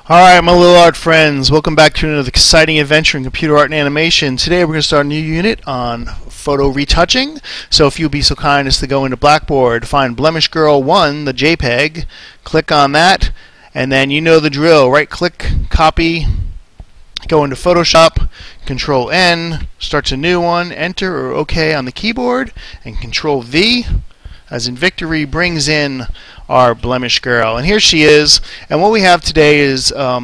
Alright, my little art friends, welcome back to another exciting adventure in computer art and animation. Today we're going to start a new unit on photo retouching. So if you'll be so kind as to go into Blackboard, find Blemish Girl 1, the JPEG, click on that, and then you know the drill. Right click, copy, go into Photoshop, Control N, starts a new one, enter or OK on the keyboard, and Control V, as in victory, brings in our blemish girl. And here she is. And what we have today is a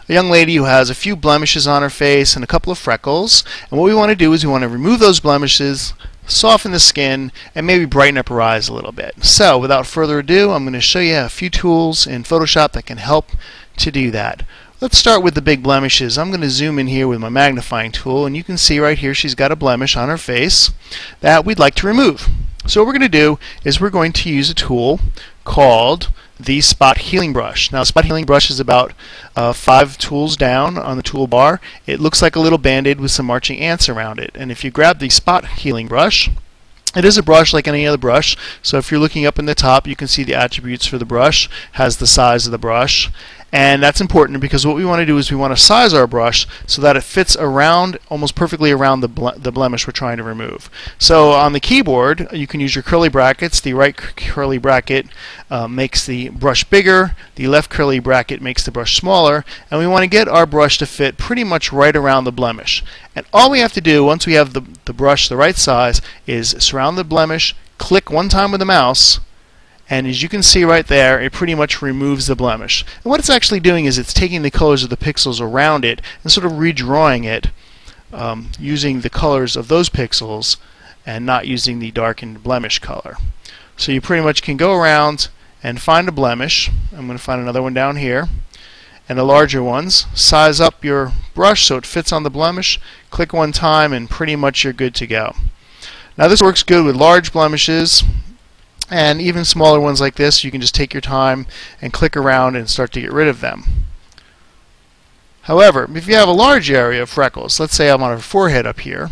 young lady who has a few blemishes on her face and a couple of freckles. And what we want to do is we want to remove those blemishes, soften the skin, and maybe brighten up her eyes a little bit. So without further ado, I'm going to show you a few tools in Photoshop that can help to do that. Let's start with the big blemishes. I'm going to zoom in here with my magnifying tool, and you can see right here she's got a blemish on her face that we'd like to remove. So what we're going to do is we're going to use a tool called the Spot Healing Brush. Now, Spot Healing Brush is about 5 tools down on the toolbar. It looks like a little band-aid with some marching ants around it. And if you grab the Spot Healing Brush, it is a brush like any other brush. So if you're looking up in the top, you can see the attributes for the brush, has the size of the brush. And that's important because what we want to do is we want to size our brush so that it fits around, almost perfectly around the blemish we're trying to remove. So on the keyboard, you can use your curly brackets. The right curly bracket makes the brush bigger, the left curly bracket makes the brush smaller, and we want to get our brush to fit pretty much right around the blemish. And all we have to do, once we have the brush the right size, is surround the blemish, click one time with the mouse, and as you can see right there, it pretty much removes the blemish. And what it's actually doing is it's taking the colors of the pixels around it and sort of redrawing it using the colors of those pixels and not using the darkened blemish color. So you pretty much can go around and find a blemish. I'm going to find another one down here. And the larger ones, size up your brush so it fits on the blemish, click one time, and pretty much you're good to go. Now this works good with large blemishes, and even smaller ones like this. You can just take your time and click around and start to get rid of them. However, if you have a large area of freckles, let's say I'm on her forehead up here,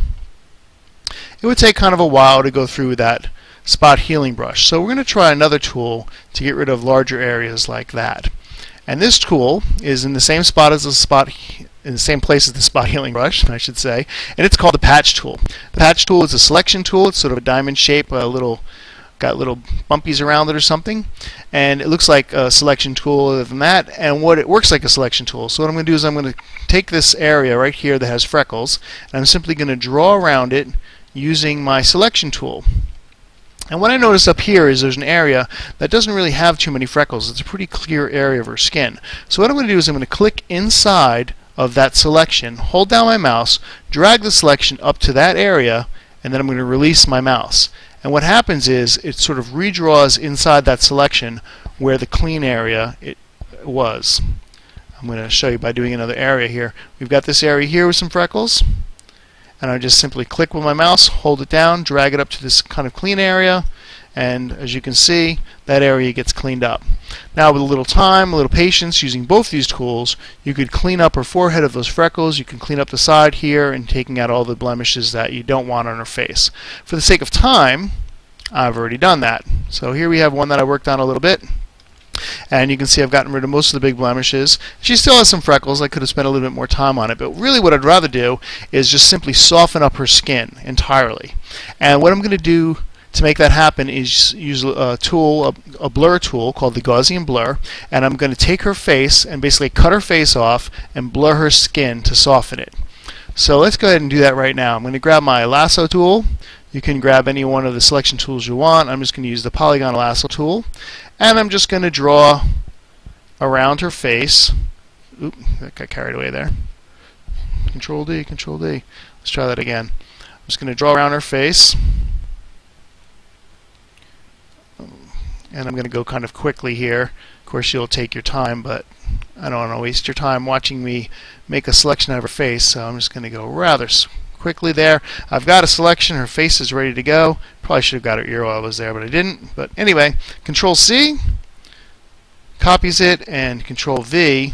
it would take kind of a while to go through that Spot Healing Brush. So we're going to try another tool to get rid of larger areas like that. And this tool is in the same spot as in the same place as the Spot Healing Brush, I should say, and it's called the Patch tool. The Patch tool is a selection tool. It's sort of a diamond shape, got little bumpies around it or something, and it looks like a selection tool other than that, and it works like a selection tool. So what I'm going to do is I'm going to take this area right here that has freckles, and I'm simply going to draw around it using my selection tool. And what I notice up here is there's an area that doesn't really have too many freckles. It's a pretty clear area of her skin. So what I'm going to do is I'm going to click inside of that selection, hold down my mouse, drag the selection up to that area, and then I'm going to release my mouse. And what happens is it sort of redraws inside that selection where the clean area it was. I'm going to show you by doing another area here. We've got this area here with some freckles, and I just simply click with my mouse, hold it down, drag it up to this kind of clean area, and as you can see, that area gets cleaned up. Now with a little time, a little patience, using both these tools, you could clean up her forehead of those freckles, you can clean up the side here, and taking out all the blemishes that you don't want on her face. For the sake of time, I've already done that. So here we have one that I worked on a little bit, and you can see I've gotten rid of most of the big blemishes. She still has some freckles. I could have spent a little bit more time on it, but really what I'd rather do is just simply soften up her skin entirely. And what I'm going to do to make that happen is use a tool, a blur tool called the Gaussian Blur, and I'm going to take her face and basically cut her face off and blur her skin to soften it. So let's go ahead and do that right now. I'm going to grab my Lasso tool. You can grab any one of the selection tools you want. I'm just going to use the Polygon Lasso tool, and I'm just going to draw around her face. Oop, that got carried away there. Control D, Control D. Let's try that again. I'm just going to draw around her face. And I'm going to go kind of quickly here. Of course, you'll take your time, but I don't want to waste your time watching me make a selection of her face, so I'm just going to go rather quickly there. I've got a selection. Her face is ready to go. Probably should have got her ear while I was there, but I didn't. But anyway, Control C copies it, and Control V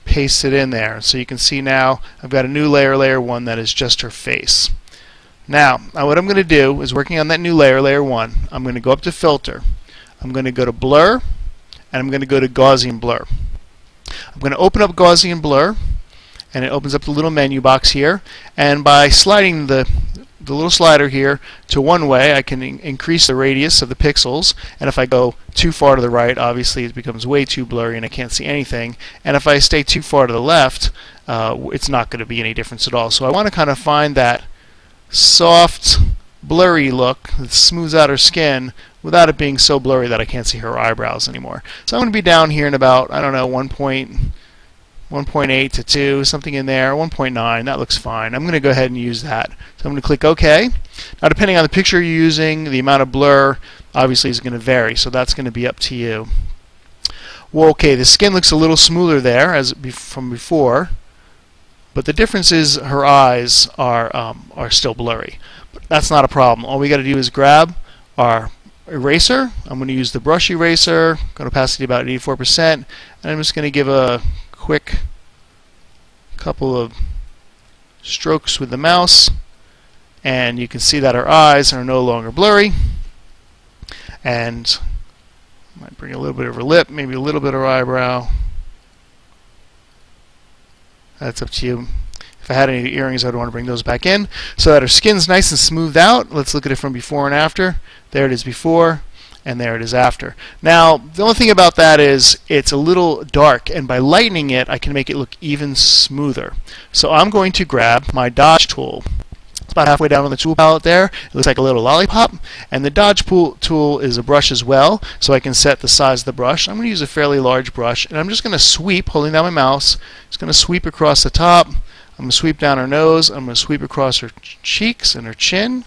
pastes it in there. So you can see now I've got a new layer, layer 1, that is just her face. Now what I'm going to do is, working on that new layer, layer 1, I'm going to go up to Filter. I'm going to go to Blur, and I'm going to go to Gaussian Blur. I'm going to open up Gaussian Blur, and it opens up the little menu box here, and by sliding the little slider here to one way, I can increase the radius of the pixels, and if I go too far to the right, obviously it becomes way too blurry and I can't see anything, and if I stay too far to the left, it's not going to be any difference at all. So I want to kind of find that soft, blurry look that smooths out her skin without it being so blurry that I can't see her eyebrows anymore. So I'm going to be down here in about, I don't know, 1.8 to 2, something in there, 1.9, that looks fine. I'm going to go ahead and use that. So I'm going to click OK. Now depending on the picture you're using, the amount of blur obviously is going to vary, so that's going to be up to you. Well, okay, the skin looks a little smoother there from before, but the difference is her eyes are still blurry. But that's not a problem. All we got to do is grab our eraser. I'm going to use the brush eraser, got opacity about 84%, and I'm just going to give a quick couple of strokes with the mouse, and you can see that our eyes are no longer blurry. And I might bring a little bit of her lip, maybe a little bit of her eyebrow. That's up to you. If I had any earrings, I'd want to bring those back in so that her skin's nice and smoothed out. Let's look at it from before and after. There it is before, and there it is after. Now, the only thing about that is it's a little dark, and by lightening it, I can make it look even smoother. So I'm going to grab my dodge tool. It's about halfway down on the tool palette there. It looks like a little lollipop, and the dodge tool is a brush as well, so I can set the size of the brush. I'm going to use a fairly large brush, and I'm just going to sweep, holding down my mouse, just going to sweep across the top. I'm going to sweep down her nose, I'm going to sweep across her cheeks and her chin,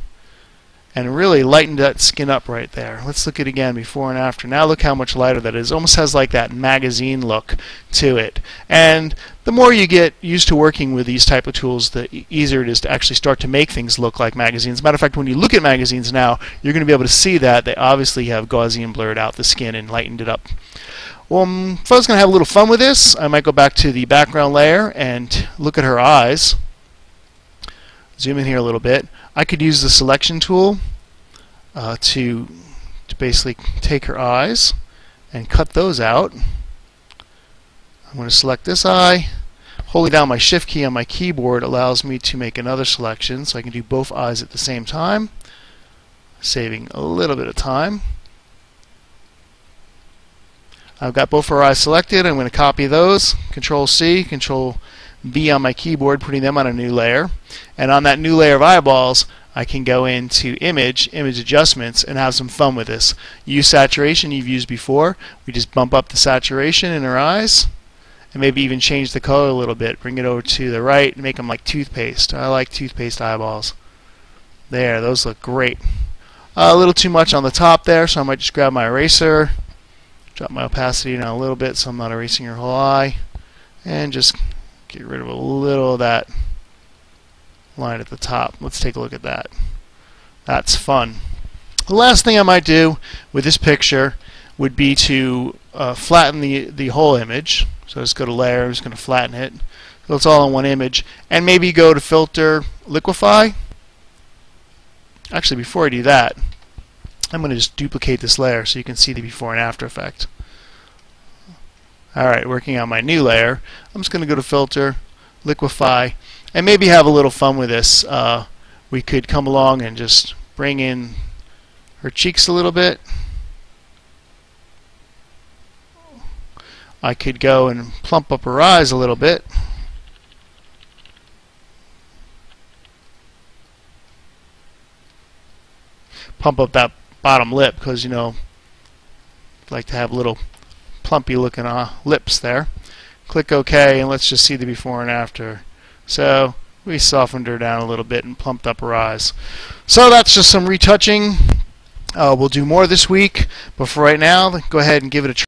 and really lighten that skin up right there. Let's look at it again before and after. Now look how much lighter that is. It almost has like that magazine look to it. And the more you get used to working with these type of tools, the easier it is to actually start to make things look like magazines. As a matter of fact, when you look at magazines now, you're going to be able to see that they obviously have Gaussian blurred out the skin and lightened it up. Well, if I was going to have a little fun with this, I might go back to the background layer and look at her eyes. Zoom in here a little bit. I could use the selection tool to basically take her eyes and cut those out. I'm going to select this eye. Holding down my shift key on my keyboard allows me to make another selection, so I can do both eyes at the same time, saving a little bit of time. I've got both her eyes selected. I'm going to copy those. Control C, Control V on my keyboard, putting them on a new layer. And on that new layer of eyeballs, I can go into image adjustments, and have some fun with this. Use saturation you've used before. We just bump up the saturation in her eyes, and maybe even change the color a little bit. Bring it over to the right and make them like toothpaste. I like toothpaste eyeballs. There, those look great. A little too much on the top there, so I might just grab my eraser, drop my opacity down a little bit so I'm not erasing her whole eye, and just get rid of a little of that line at the top. Let's take a look at that. That's fun. The last thing I might do with this picture would be to flatten the whole image. So just go to Layer, I'm just going to flatten it so it's all in one image, and maybe go to Filter, Liquify. Actually, before I do that, I'm going to just duplicate this layer so you can see the before and after effect. Alright, working on my new layer, I'm just going to go to Filter, Liquify, and maybe have a little fun with this. We could come along and just bring in her cheeks a little bit. I could go and plump up her eyes a little bit. Pump up that bottom lip because, you know, I'd like to have little plumpy looking lips there. Click OK, and let's just see the before and after. So we softened her down a little bit and plumped up her eyes. So that's just some retouching. We'll do more this week, but for right now, go ahead and give it a try.